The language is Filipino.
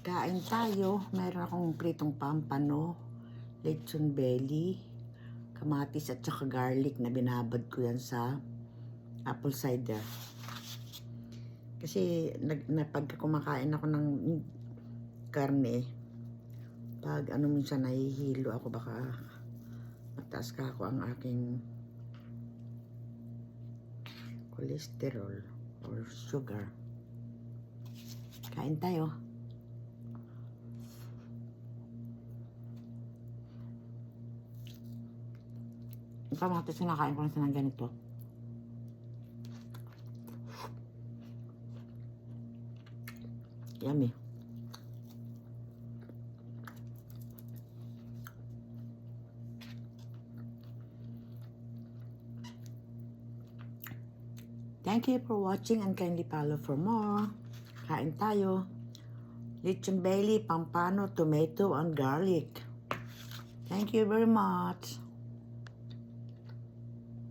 Kain tayo. Meron akong pritong pampano, lechon belly, kamatis at saka garlic na binabad ko yan sa apple cider. Kasi pagka kumakain ako ng karne, pag minsan nahihilo ako, baka mataas ka ako ang aking cholesterol or sugar. Kain tayo. Ang kamatis na nakain ko na ng ganito. Yummy. Thank you for watching and kindly follow for more. Kain tayo. Lechon belly, pampano, tomato, and garlic. Thank you very much.